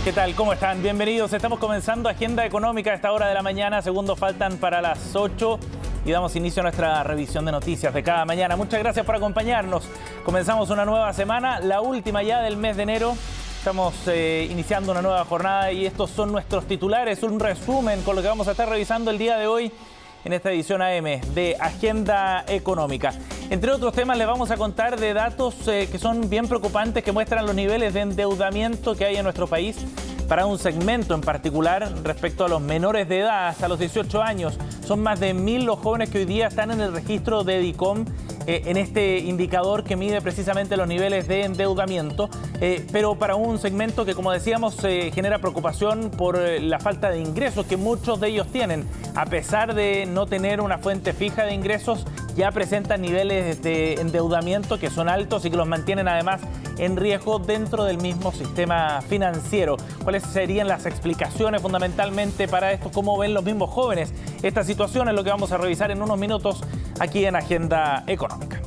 ¿Qué tal? ¿Cómo están? Bienvenidos. Estamos comenzando Agenda Económica a esta hora de la mañana. Segundos faltan para las 8 y damos inicio a nuestra revisión de noticias de cada mañana. Muchas gracias por acompañarnos. Comenzamos una nueva semana, la última ya del mes de enero. Estamos iniciando una nueva jornada y estos son nuestros titulares. Un resumen con lo que vamos a estar revisando el día de hoy en esta edición AM de Agenda Económica. Entre otros temas les vamos a contar de datos que son bien preocupantes, que muestran los niveles de endeudamiento que hay en nuestro país para un segmento en particular respecto a los menores de edad hasta los 18 años. Son más de 1000 los jóvenes que hoy día están en el registro de DICOM, en este indicador que mide precisamente los niveles de endeudamiento, pero para un segmento que, como decíamos, genera preocupación por la falta de ingresos que muchos de ellos tienen. A pesar de no tener una fuente fija de ingresos, ya presentan niveles de endeudamiento que son altos y que los mantienen además en riesgo dentro del mismo sistema financiero. ¿Cuáles serían las explicaciones fundamentalmente para esto? ¿Cómo ven los mismos jóvenes esta situación? Es lo que vamos a revisar en unos minutos aquí en Agenda Económica.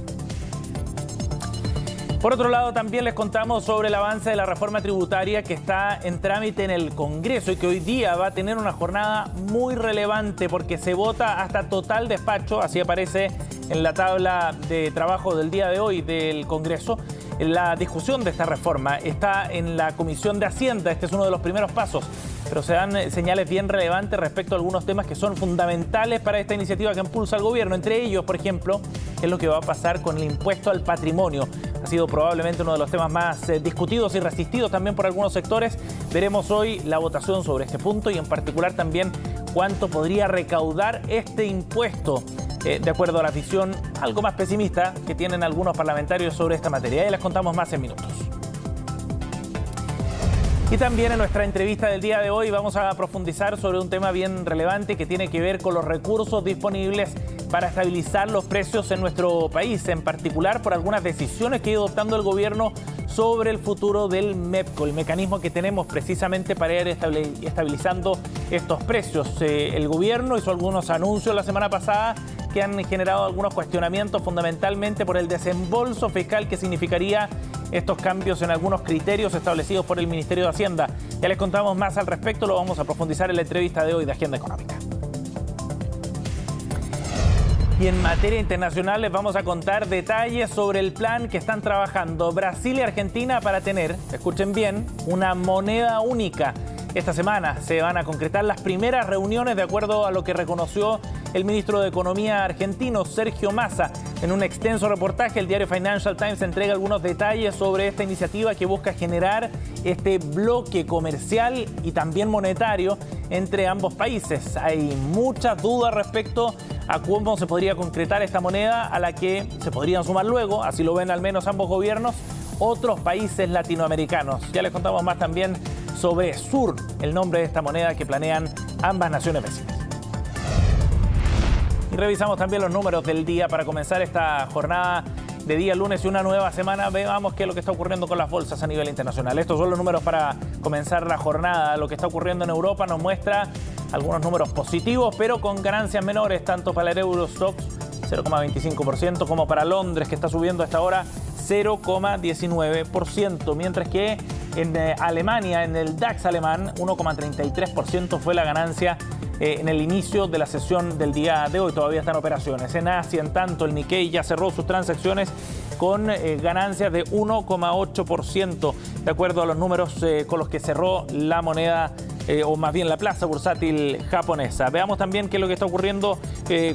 Por otro lado, también les contamos sobre el avance de la reforma tributaria que está en trámite en el Congreso y que hoy día va a tener una jornada muy relevante porque se vota hasta total despacho, así aparece en la tabla de trabajo del día de hoy del Congreso. La discusión de esta reforma está en la Comisión de Hacienda. Este es uno de los primeros pasos, pero se dan señales bien relevantes respecto a algunos temas que son fundamentales para esta iniciativa que impulsa el gobierno. Entre ellos, por ejemplo, qué es lo que va a pasar con el impuesto al patrimonio. Ha sido probablemente uno de los temas más discutidos y resistidos también por algunos sectores. Veremos hoy la votación sobre este punto y en particular también cuánto podría recaudar este impuesto, de acuerdo a la visión algo más pesimista que tienen algunos parlamentarios sobre esta materia. Y les contamos más en minutos. Y también en nuestra entrevista del día de hoy vamos a profundizar sobre un tema bien relevante que tiene que ver con los recursos disponibles para estabilizar los precios en nuestro país, en particular por algunas decisiones que ha ido adoptando el gobierno sobre el futuro del MEPCO, el mecanismo que tenemos precisamente para ir estabilizando estos precios. El gobierno hizo algunos anuncios la semana pasada que han generado algunos cuestionamientos fundamentalmente por el desembolso fiscal que significaría estos cambios en algunos criterios establecidos por el Ministerio de Hacienda. Ya les contamos más al respecto, lo vamos a profundizar en la entrevista de hoy de Agenda Económica. Y en materia internacional les vamos a contar detalles sobre el plan que están trabajando Brasil y Argentina para tener, escuchen bien, una moneda única. Esta semana se van a concretar las primeras reuniones de acuerdo a lo que reconoció el ministro de Economía argentino, Sergio Massa. En un extenso reportaje, el diario Financial Times entrega algunos detalles sobre esta iniciativa que busca generar este bloque comercial y también monetario entre ambos países. Hay muchas dudas respecto a cómo se podría concretar esta moneda a la que se podrían sumar luego, así lo ven al menos ambos gobiernos, otros países latinoamericanos. Ya les contamos más también sobre Sur, el nombre de esta moneda que planean ambas naciones vecinas. Y revisamos también los números del día para comenzar esta jornada de día lunes y una nueva semana. Veamos qué es lo que está ocurriendo con las bolsas a nivel internacional. Estos son los números para comenzar la jornada. Lo que está ocurriendo en Europa nos muestra algunos números positivos, pero con ganancias menores, tanto para el Eurostoxx 0,25%, como para Londres, que está subiendo a esta hora 0,19%, mientras que en Alemania, en el DAX alemán, 1,33% fue la ganancia en el inicio de la sesión del día de hoy. Todavía están operaciones. En Asia, en tanto, el Nikkei ya cerró sus transacciones con ganancias de 1,8%, de acuerdo a los números con los que cerró la moneda, o más bien la plaza bursátil japonesa. Veamos también qué es lo que está ocurriendo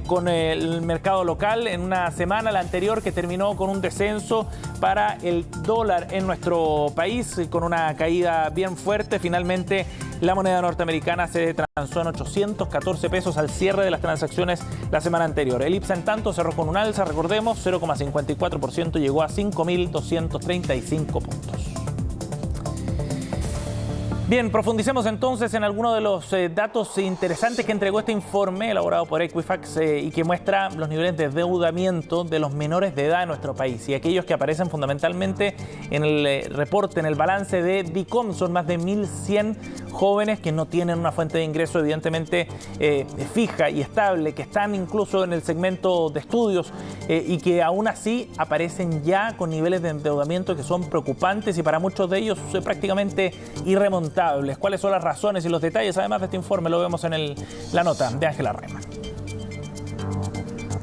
con el mercado local en una semana, la anterior, que terminó con un descenso para el dólar en nuestro país, con una caída bien fuerte. Finalmente, la moneda norteamericana se transó en 814 pesos al cierre de las transacciones la semana anterior. El IPSA, en tanto, cerró con un alza, recordemos, 0,54%, llegó a 5.235 puntos. Bien, profundicemos entonces en algunos de los datos interesantes que entregó este informe elaborado por Equifax y que muestra los niveles de endeudamiento de los menores de edad en nuestro país y aquellos que aparecen fundamentalmente en el reporte, en el balance de DICOM. Son más de 1.100 jóvenes que no tienen una fuente de ingreso evidentemente fija y estable, que están incluso en el segmento de estudios y que aún así aparecen ya con niveles de endeudamiento que son preocupantes y para muchos de ellos prácticamente irremontables. contables. ¿Cuáles son las razones y los detalles? Además de este informe lo vemos en la nota de Ángela Rayman.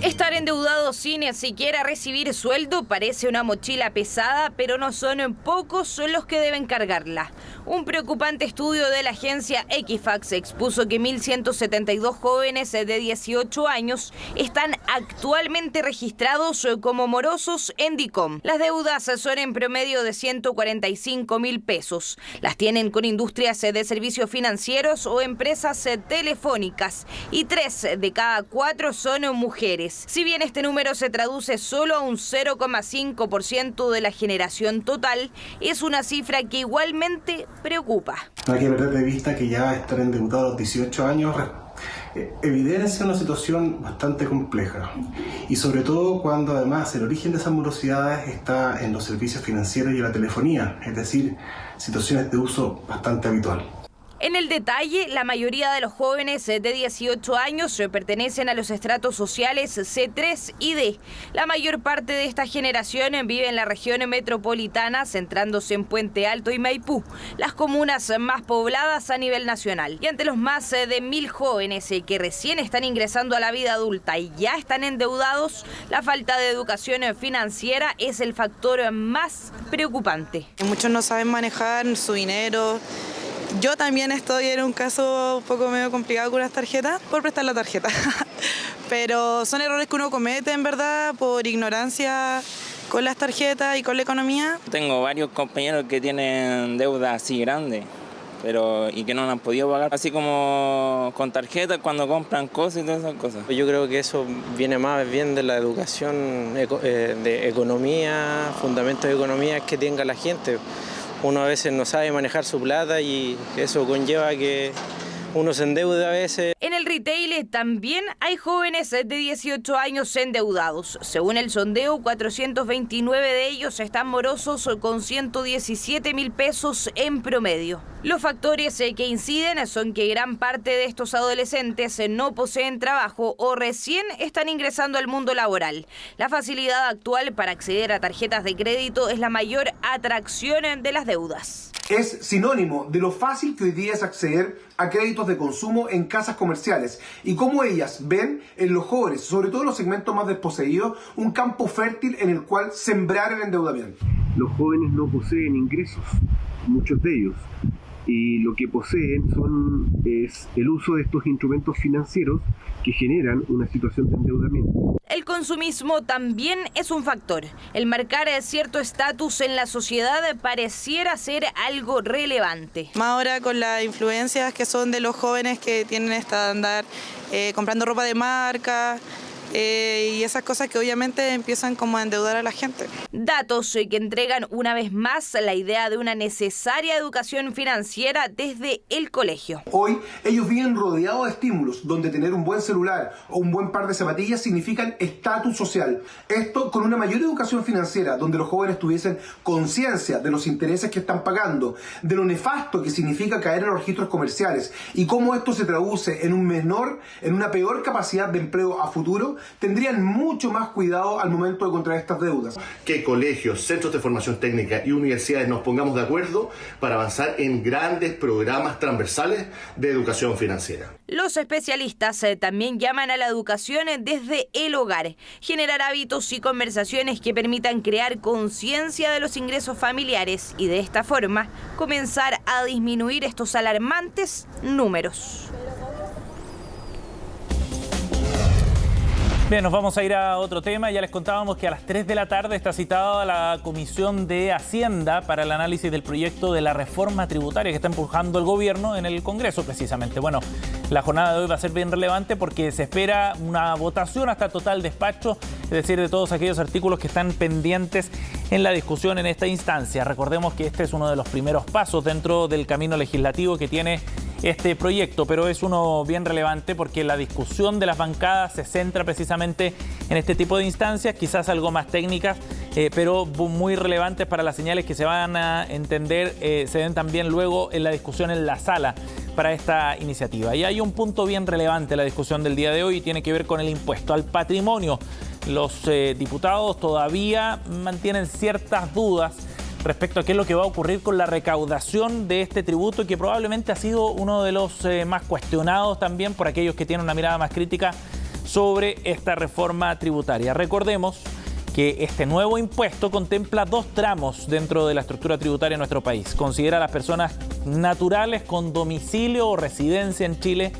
Estar endeudado sin siquiera recibir sueldo parece una mochila pesada, pero no son pocos los que deben cargarla. Un preocupante estudio de la agencia Equifax expuso que 1.172 jóvenes de 18 años están actualmente registrados como morosos en DICOM. Las deudas son en promedio de 145.000 pesos. Las tienen con industrias de servicios financieros o empresas telefónicas, y 3 de cada 4 son mujeres. Si bien este número se traduce solo a un 0,5% de la generación total, es una cifra que igualmente preocupa. No hay que perder de vista que ya estar endeudado a los 18 años evidencia una situación bastante compleja, y sobre todo cuando además el origen de esas morosidades está en los servicios financieros y la telefonía, es decir, situaciones de uso bastante habitual. En el detalle, la mayoría de los jóvenes de 18 años pertenecen a los estratos sociales C3 y D. La mayor parte de esta generación vive en la región metropolitana, centrándose en Puente Alto y Maipú, las comunas más pobladas a nivel nacional. Y ante los más de 1.000 jóvenes que recién están ingresando a la vida adulta y ya están endeudados, la falta de educación financiera es el factor más preocupante. Muchos no saben manejar su dinero. Yo también estoy en un caso un poco medio complicado con las tarjetas, por prestar la tarjeta. Pero son errores que uno comete, en verdad, por ignorancia con las tarjetas y con la economía. Tengo varios compañeros que tienen deudas así grandes, y que no han podido pagar, así como con tarjetas cuando compran cosas y todas esas cosas. Yo creo que eso viene más bien de la educación de economía, fundamentos de economía que tenga la gente. Uno a veces no sabe manejar su plata y eso conlleva que uno se endeude a veces. En el retail también hay jóvenes de 18 años endeudados. Según el sondeo, 429 de ellos están morosos con 117.000 pesos en promedio. Los factores que inciden son que gran parte de estos adolescentes no poseen trabajo o recién están ingresando al mundo laboral. La facilidad actual para acceder a tarjetas de crédito es la mayor atracción de las deudas. Es sinónimo de lo fácil que hoy día es acceder a créditos de consumo en casas comerciales y cómo ellas ven en los jóvenes, sobre todo en los segmentos más desposeídos, un campo fértil en el cual sembrar el endeudamiento. Los jóvenes no poseen ingresos, muchos de ellos, y lo que poseen es el uso de estos instrumentos financieros que generan una situación de endeudamiento. El consumismo también es un factor. El marcar cierto estatus en la sociedad pareciera ser algo relevante. Más ahora con las influencias que son de los jóvenes que tienen esta andar comprando ropa de marca, y esas cosas que obviamente empiezan como a endeudar a la gente. Datos que entregan una vez más la idea de una necesaria educación financiera desde el colegio. Hoy ellos viven rodeados de estímulos, donde tener un buen celular o un buen par de zapatillas significan estatus social. Esto con una mayor educación financiera, donde los jóvenes tuviesen conciencia de los intereses que están pagando, de lo nefasto que significa caer en los registros comerciales y cómo esto se traduce en una peor capacidad de empleo a futuro, tendrían mucho más cuidado al momento de contraer estas deudas. Que colegios, centros de formación técnica y universidades nos pongamos de acuerdo para avanzar en grandes programas transversales de educación financiera. Los especialistas también llaman a la educación desde el hogar, generar hábitos y conversaciones que permitan crear conciencia de los ingresos familiares y de esta forma comenzar a disminuir estos alarmantes números. Bien, nos vamos a ir a otro tema. Ya les contábamos que a las 3 de la tarde está citada la Comisión de Hacienda para el análisis del proyecto de la reforma tributaria que está empujando el gobierno en el Congreso, precisamente. Bueno, la jornada de hoy va a ser bien relevante porque se espera una votación hasta total despacho, es decir, de todos aquellos artículos que están pendientes en la discusión en esta instancia. Recordemos que este es uno de los primeros pasos dentro del camino legislativo que tiene este proyecto, pero es uno bien relevante porque la discusión de las bancadas se centra precisamente en este tipo de instancias, quizás algo más técnicas, pero muy relevantes para las señales que se van a entender, se den también luego en la discusión en la sala para esta iniciativa. Y hay un punto bien relevante en la discusión del día de hoy y tiene que ver con el impuesto al patrimonio. Los diputados todavía mantienen ciertas dudas respecto a qué es lo que va a ocurrir con la recaudación de este tributo, que probablemente ha sido uno de los más cuestionados también por aquellos que tienen una mirada más crítica sobre esta reforma tributaria. Recordemos que este nuevo impuesto contempla 2 tramos dentro de la estructura tributaria de nuestro país. Considera a las personas naturales con domicilio o residencia en Chile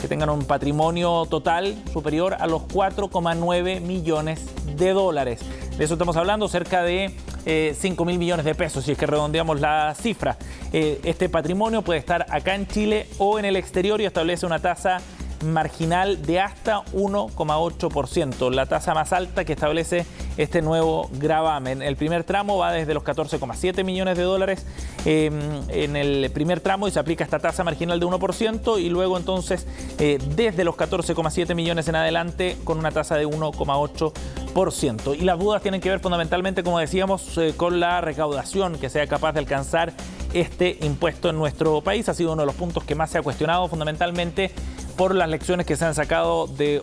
que tengan un patrimonio total superior a los 4,9 millones de dólares. De eso estamos hablando, cerca de 5.000 millones de pesos, si es que redondeamos la cifra. Este patrimonio puede estar acá en Chile o en el exterior y establece una tasa marginal de hasta 1,8%, la tasa más alta que establece este nuevo gravamen. El primer tramo va desde los 14,7 millones de dólares en el primer tramo y se aplica esta tasa marginal de 1%, y luego entonces desde los 14,7 millones en adelante con una tasa de 1,8%. Y las dudas tienen que ver fundamentalmente, como decíamos, con la recaudación que sea capaz de alcanzar este impuesto en nuestro país. Ha sido uno de los puntos que más se ha cuestionado, fundamentalmente por las lecciones que se han sacado de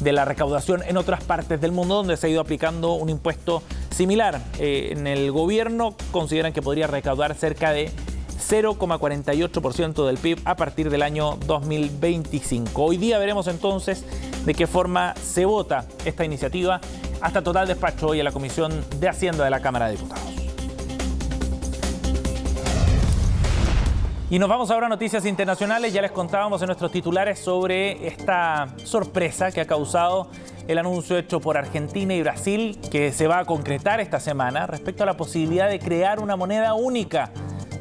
la recaudación en otras partes del mundo donde se ha ido aplicando un impuesto similar. En el gobierno consideran que podría recaudar cerca de 0,48% del PIB a partir del año 2025. Hoy día veremos entonces de qué forma se vota esta iniciativa hasta total despacho hoy en la Comisión de Hacienda de la Cámara de Diputados. Y nos vamos ahora a noticias internacionales. Ya les contábamos en nuestros titulares sobre esta sorpresa que ha causado el anuncio hecho por Argentina y Brasil, que se va a concretar esta semana respecto a la posibilidad de crear una moneda única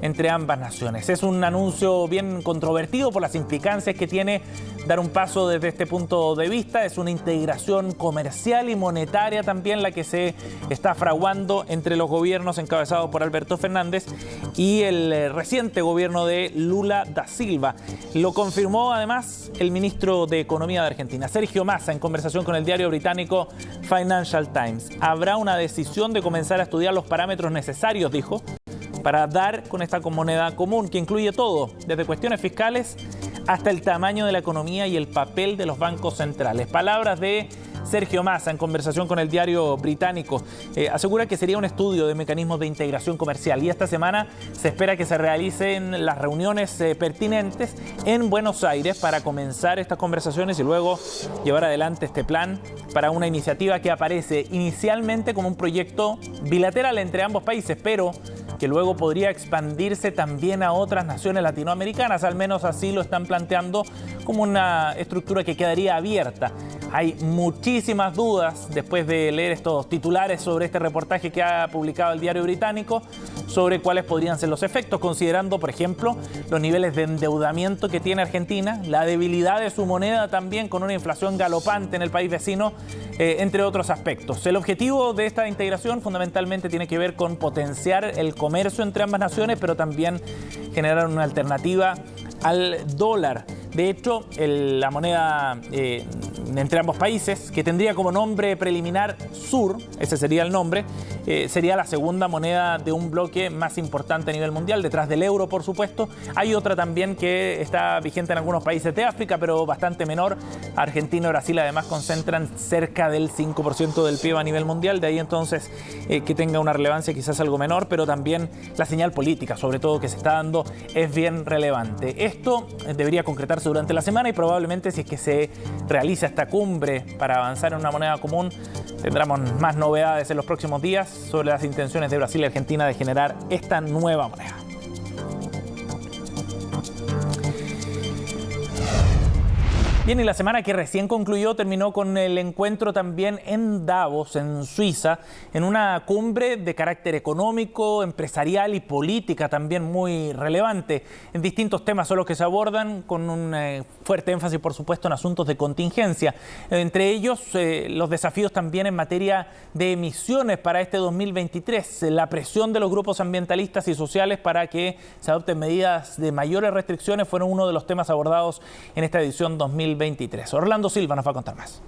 entre ambas naciones. Es un anuncio bien controvertido por las implicancias que tiene dar un paso desde este punto de vista. Es una integración comercial y monetaria también la que se está fraguando entre los gobiernos encabezados por Alberto Fernández y el reciente gobierno de Lula da Silva. Lo confirmó además el ministro de Economía de Argentina, Sergio Massa, en conversación con el diario británico Financial Times. Habrá una decisión de comenzar a estudiar los parámetros necesarios, dijo, para dar con esta moneda común, que incluye todo, desde cuestiones fiscales hasta el tamaño de la economía y el papel de los bancos centrales. Palabras de Sergio Massa en conversación con el diario británico. Asegura que sería un estudio de mecanismos de integración comercial, y esta semana se espera que se realicen las reuniones pertinentes en Buenos Aires para comenzar estas conversaciones y luego llevar adelante este plan para una iniciativa que aparece inicialmente como un proyecto bilateral entre ambos países, pero que luego podría expandirse también a otras naciones latinoamericanas. Al menos así lo están planteando, como una estructura que quedaría abierta. Hay muchísimas dudas después de leer estos titulares sobre este reportaje que ha publicado el diario británico sobre cuáles podrían ser los efectos, considerando, por ejemplo, los niveles de endeudamiento que tiene Argentina, la debilidad de su moneda también con una inflación galopante en el país vecino, entre otros aspectos. El objetivo de esta integración fundamentalmente tiene que ver con potenciar el comercio entre ambas naciones, pero también generar una alternativa al dólar. De hecho, la moneda entre ambos países, que tendría como nombre preliminar SUR, ese sería el nombre, sería la segunda moneda de un bloque más importante a nivel mundial, detrás del euro, por supuesto. Hay otra también que está vigente en algunos países de África, pero bastante menor. Argentina y Brasil además concentran cerca del 5% del PIB a nivel mundial, de ahí entonces que tenga una relevancia quizás algo menor, pero también la señal política, sobre todo, que se está dando es bien relevante. Esto debería concretarse durante la semana y probablemente, si es que se realiza esta cumbre para avanzar en una moneda común, tendremos más novedades en los próximos días sobre las intenciones de Brasil y Argentina de generar esta nueva moneda. Bien, y la semana que recién concluyó terminó con el encuentro también en Davos, en Suiza, en una cumbre de carácter económico, empresarial y política también muy relevante. En distintos temas son los que se abordan, con un fuerte énfasis, por supuesto, en asuntos de contingencia. Entre ellos, los desafíos también en materia de emisiones para este 2023, la presión de los grupos ambientalistas y sociales para que se adopten medidas de mayores restricciones fueron uno de los temas abordados en esta edición 2023. Orlando Silva nos va a contar más.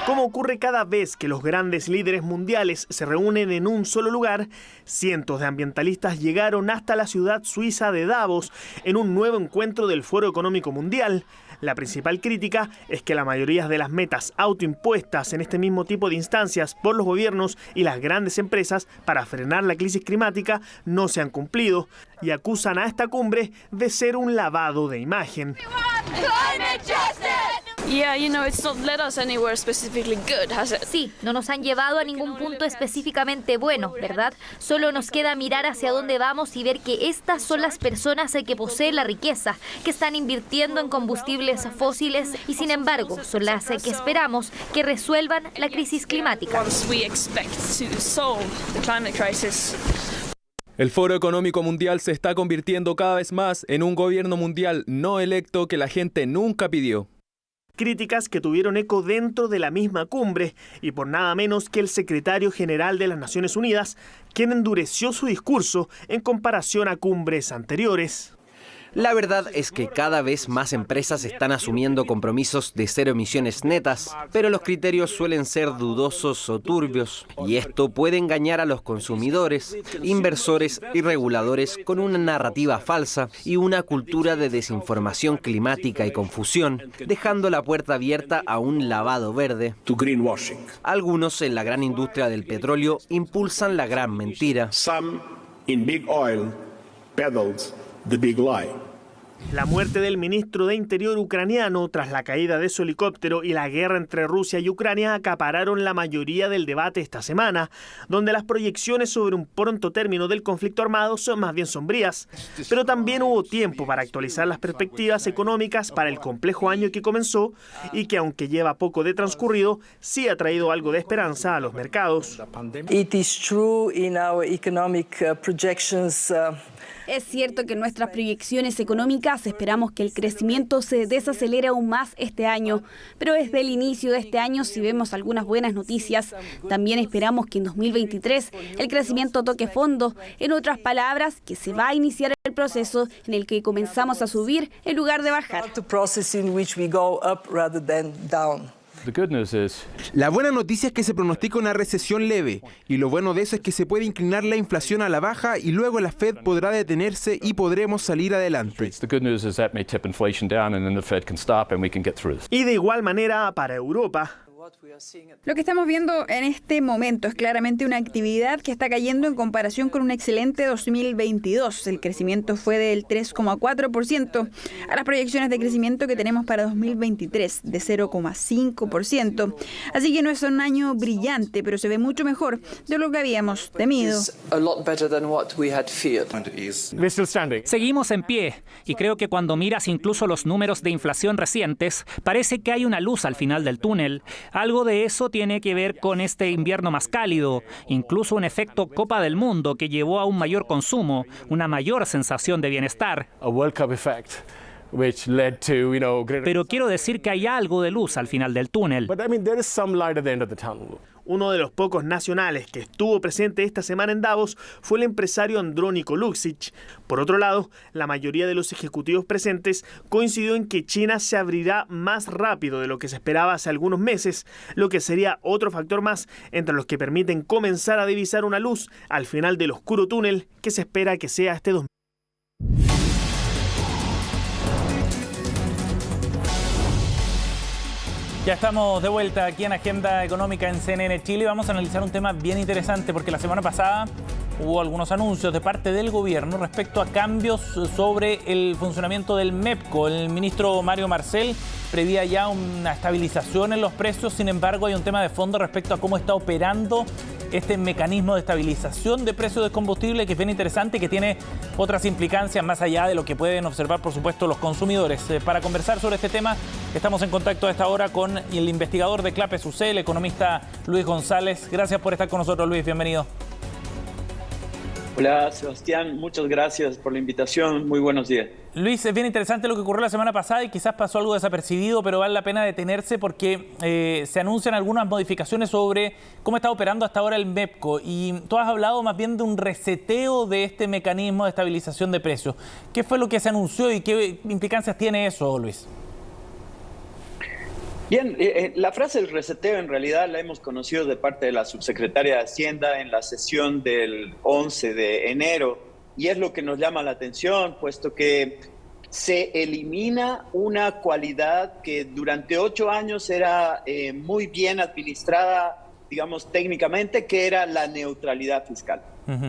Como ocurre cada vez que los grandes líderes mundiales se reúnen en un solo lugar, cientos de ambientalistas llegaron hasta la ciudad suiza de Davos en un nuevo encuentro del Foro Económico Mundial, La principal crítica es que la mayoría de las metas autoimpuestas en este mismo tipo de instancias por los gobiernos y las grandes empresas para frenar la crisis climática no se han cumplido y acusan a esta cumbre de ser un lavado de imagen. Sí, no nos han llevado a ningún punto específicamente bueno, ¿verdad? Solo nos queda mirar hacia dónde vamos y ver que estas son las personas que poseen la riqueza, que están invirtiendo en combustibles fósiles y sin embargo son las que esperamos que resuelvan la crisis climática. El Foro Económico Mundial se está convirtiendo cada vez más en un gobierno mundial no electo que la gente nunca pidió. Críticas que tuvieron eco dentro de la misma cumbre y por nada menos que el secretario general de las Naciones Unidas, quien endureció su discurso en comparación a cumbres anteriores. La verdad es que cada vez más empresas están asumiendo compromisos de cero emisiones netas, pero los criterios suelen ser dudosos o turbios, y esto puede engañar a los consumidores, inversores y reguladores con una narrativa falsa y una cultura de desinformación climática y confusión, dejando la puerta abierta a un lavado verde. Algunos en la gran industria del petróleo impulsan la gran mentira. La muerte del ministro de Interior ucraniano tras la caída de su helicóptero y la guerra entre Rusia y Ucrania acapararon la mayoría del debate esta semana, donde las proyecciones sobre un pronto término del conflicto armado son más bien sombrías. Pero también hubo tiempo para actualizar las perspectivas económicas para el complejo año que comenzó y que, aunque lleva poco de transcurrido, sí ha traído algo de esperanza a los mercados. Es cierto que en nuestras proyecciones económicas esperamos que el crecimiento se desacelere aún más este año, pero desde el inicio de este año, si vemos algunas buenas noticias, también esperamos que en 2023 el crecimiento toque fondo. En otras palabras, que se va a iniciar el proceso en el que comenzamos a subir en lugar de bajar. La buena noticia es que se pronostica una recesión leve, y lo bueno de eso es que se puede inclinar la inflación a la baja y luego la Fed podrá detenerse y podremos salir adelante. Y de igual manera para Europa. Lo que estamos viendo en este momento es claramente una actividad que está cayendo en comparación con un excelente 2022. El crecimiento fue del 3,4% a las proyecciones de crecimiento que tenemos para 2023 de 0,5%. Así que no es un año brillante, pero se ve mucho mejor de lo que habíamos temido. Seguimos en pie y creo que cuando miras incluso los números de inflación recientes, parece que hay una luz al final del túnel. Algo de eso tiene que ver con este invierno más cálido, incluso un efecto Copa del Mundo que llevó a un mayor consumo, una mayor sensación de bienestar. Pero quiero decir que hay algo de luz al final del túnel. Uno de los pocos nacionales que estuvo presente esta semana en Davos fue el empresario Andrónico Luksic. Por otro lado, la mayoría de los ejecutivos presentes coincidió en que China se abrirá más rápido de lo que se esperaba hace algunos meses, lo que sería otro factor más entre los que permiten comenzar a divisar una luz al final del oscuro túnel que se espera que sea este 2020. Ya estamos de vuelta aquí en Agenda Económica en CNN Chile. Vamos a analizar un tema bien interesante porque la semana pasada hubo algunos anuncios de parte del gobierno respecto a cambios sobre el funcionamiento del MEPCO. El ministro Mario Marcel prevía ya una estabilización en los precios, sin embargo hay un tema de fondo respecto a cómo está operando este mecanismo de estabilización de precios de combustible, que es bien interesante y que tiene otras implicancias más allá de lo que pueden observar, por supuesto, los consumidores. Para conversar sobre este tema, estamos en contacto a esta hora con el investigador de Clapes UC, el economista Luis González. Gracias por estar con nosotros, Luis. Bienvenido. Hola, Sebastián. Muchas gracias por la invitación. Muy buenos días. Luis, es bien interesante lo que ocurrió la semana pasada y quizás pasó algo desapercibido, pero vale la pena detenerse porque se anuncian algunas modificaciones sobre cómo está operando hasta ahora el MEPCO. Y tú has hablado más bien de un reseteo de este mecanismo de estabilización de precios. ¿Qué fue lo que se anunció y qué implicancias tiene eso, Luis? Bien, la frase del reseteo en realidad la hemos conocido de parte de la subsecretaria de Hacienda en la sesión del 11 de enero y es lo que nos llama la atención, puesto que se elimina una cualidad que durante 8 años era muy bien administrada, digamos, técnicamente, que era la neutralidad fiscal.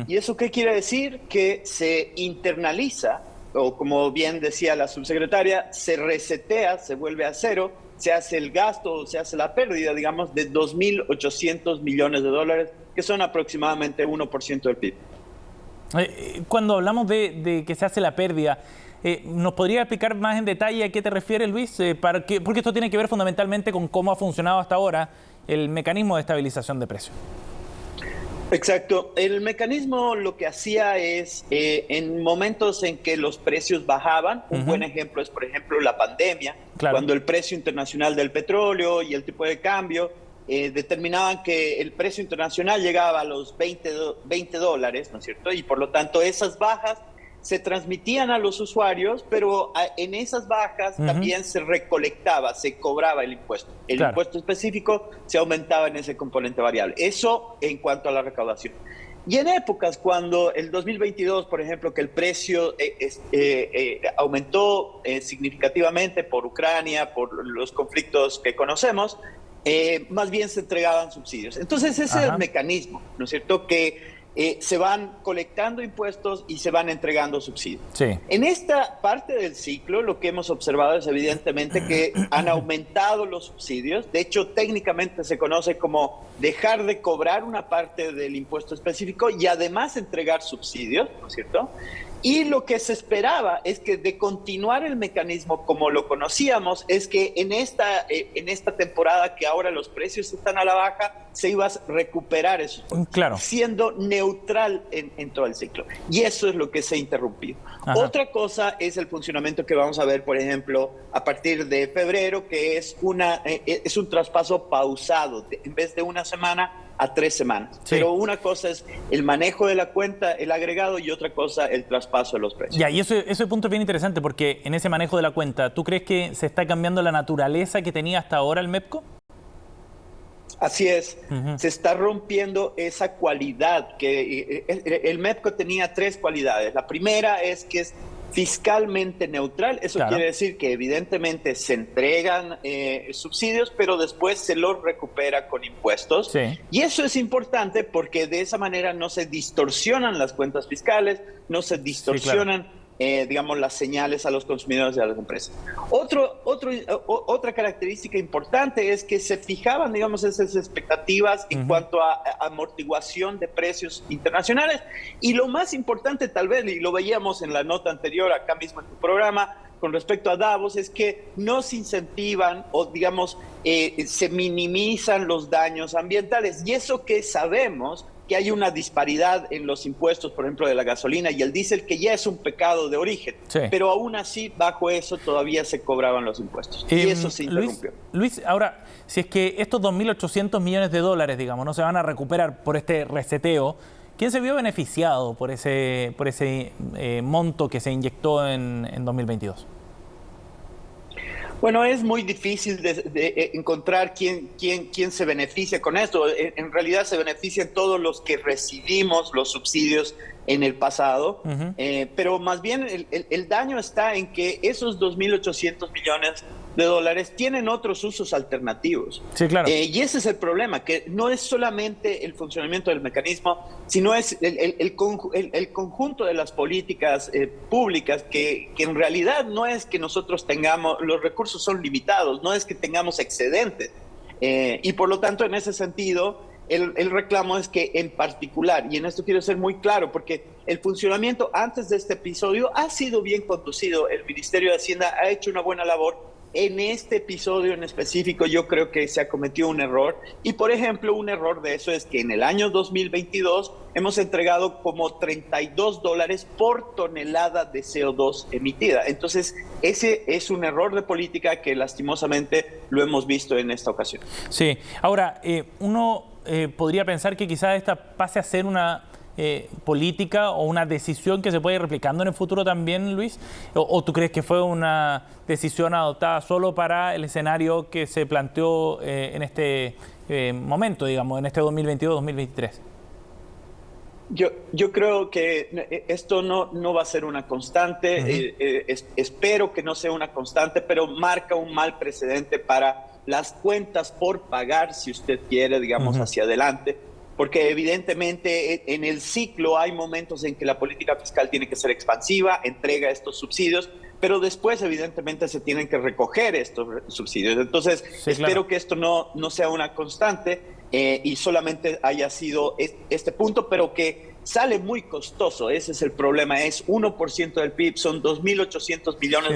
¿Y eso qué quiere decir? Que se internaliza, o como bien decía la subsecretaria, se resetea, se vuelve a cero, se hace el gasto, se hace la pérdida, digamos, de 2.800 millones de dólares, que son aproximadamente 1% del PIB. Cuando hablamos de que se hace la pérdida, ¿nos podría explicar más en detalle a qué te refieres, Luis? Porque esto tiene que ver fundamentalmente con cómo ha funcionado hasta ahora el mecanismo de estabilización de precios. Exacto. El mecanismo lo que hacía es, en momentos en que los precios bajaban, un buen ejemplo es, por ejemplo, la pandemia, cuando el precio internacional del petróleo y el tipo de cambio determinaban que el precio internacional llegaba a los $20, ¿no es cierto? Y por lo tanto esas bajas se transmitían a los usuarios, pero en esas bajas también se recolectaba, se cobraba el impuesto. El impuesto específico se aumentaba en ese componente variable. Eso en cuanto a la recaudación. Y en épocas cuando el 2022, por ejemplo, que el precio aumentó significativamente por Ucrania, por los conflictos que conocemos, más bien se entregaban subsidios. Entonces ese es el mecanismo, ¿no es cierto?, que se van colectando impuestos y se van entregando subsidios. Sí. En esta parte del ciclo lo que hemos observado es evidentemente que han aumentado los subsidios. De hecho, técnicamente se conoce como dejar de cobrar una parte del impuesto específico y además entregar subsidios, ¿no es cierto? Y lo que se esperaba es que de continuar el mecanismo como lo conocíamos, es que en esta temporada que ahora los precios están a la baja, se iba a recuperar eso, siendo neutral en todo el ciclo. Y eso es lo que se ha interrumpido. Otra cosa es el funcionamiento que vamos a ver, por ejemplo, a partir de febrero, que es un traspaso pausado, en vez de una semana a 3 semanas. Sí. Pero una cosa es el manejo de la cuenta, el agregado, y otra cosa el traspaso de los precios. Ya, y ese punto es bien interesante, porque en ese manejo de la cuenta, ¿tú crees que se está cambiando la naturaleza que tenía hasta ahora el MEPCO? Así es, se está rompiendo esa cualidad que el MEPCO tenía 3 cualidades. La primera es que es fiscalmente neutral. Eso quiere decir que evidentemente se entregan subsidios, pero después se los recupera con impuestos. Sí. Y eso es importante porque de esa manera no se distorsionan las cuentas fiscales, no se distorsionan digamos, las señales a los consumidores y a las empresas. Otra característica importante es que se fijaban, digamos, esas expectativas en cuanto a amortiguación de precios internacionales. Y lo más importante, tal vez, y lo veíamos en la nota anterior, acá mismo en tu programa, con respecto a Davos, es que no se incentivan o, digamos, se minimizan los daños ambientales. Y eso que sabemos que hay una disparidad en los impuestos, por ejemplo, de la gasolina y el diésel, que ya es un pecado de origen. Sí. Pero aún así, bajo eso, todavía se cobraban los impuestos. Y eso se interrumpió. Luis, ahora, si es que estos 2.800 millones de dólares, digamos, no se van a recuperar por este reseteo, ¿quién se vio beneficiado por ese monto que se inyectó en 2022? Bueno, es muy difícil de encontrar quién se beneficia con esto. En realidad se benefician todos los que recibimos los subsidios en el pasado, pero más bien el daño está en que esos 2.800 millones de dólares tienen otros usos alternativos. Sí, claro. Y ese es el problema, que no es solamente el funcionamiento del mecanismo, sino es el conjunto de las políticas públicas que en realidad no es que nosotros tengamos, los recursos son limitados, no es que tengamos excedentes. Y por lo tanto, en ese sentido, el reclamo es que en particular, y en esto quiero ser muy claro, porque el funcionamiento antes de este episodio ha sido bien conducido, el Ministerio de Hacienda ha hecho una buena labor. En este episodio en específico yo creo que se ha cometido un error, y por ejemplo un error de eso es que en el año 2022 hemos entregado como $32 por tonelada de CO2 emitida. Entonces ese es un error de política que lastimosamente lo hemos visto en esta ocasión. Sí, ahora uno podría pensar que quizás esta pase a ser una política o una decisión que se puede ir replicando en el futuro también, Luis? ¿O tú crees que fue una decisión adoptada solo para el escenario que se planteó en este momento, digamos, en este 2022-2023? Yo creo que esto no va a ser una constante, espero que no sea una constante, pero marca un mal precedente para las cuentas por pagar, si usted quiere, digamos, hacia adelante, porque evidentemente en el ciclo hay momentos en que la política fiscal tiene que ser expansiva, entrega estos subsidios, pero después evidentemente se tienen que recoger estos subsidios. Entonces, espero que esto no sea una constante y solamente haya sido este punto, pero que sale muy costoso. Ese es el problema, es 1% del PIB, son 2.800 millones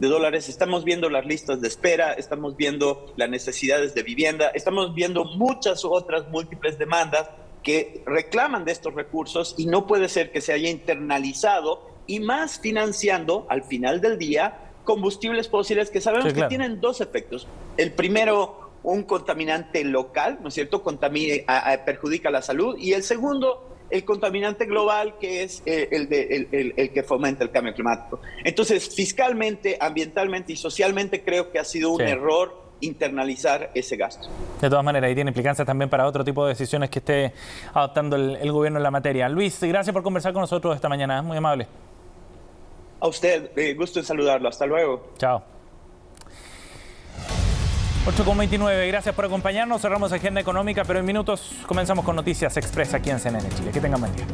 de dólares. Estamos viendo las listas de espera, estamos viendo las necesidades de vivienda, estamos viendo muchas otras múltiples demandas que reclaman de estos recursos y no puede ser que se haya internalizado y más financiando al final del día combustibles fósiles que sabemos que tienen dos efectos. El primero, un contaminante local, ¿no es cierto? Perjudica la salud. Y el segundo, el contaminante global, que es el que fomenta el cambio climático. Entonces, fiscalmente, ambientalmente y socialmente creo que ha sido un error internalizar ese gasto. De todas maneras, y tiene implicancias también para otro tipo de decisiones que esté adoptando el gobierno en la materia. Luis, gracias por conversar con nosotros esta mañana, muy amable. A usted, gusto en saludarlo. Hasta luego. Chao. 8:29, gracias por acompañarnos. Cerramos Agenda Económica, pero en minutos comenzamos con Noticias Express aquí en CNN Chile. Que tengan buen día.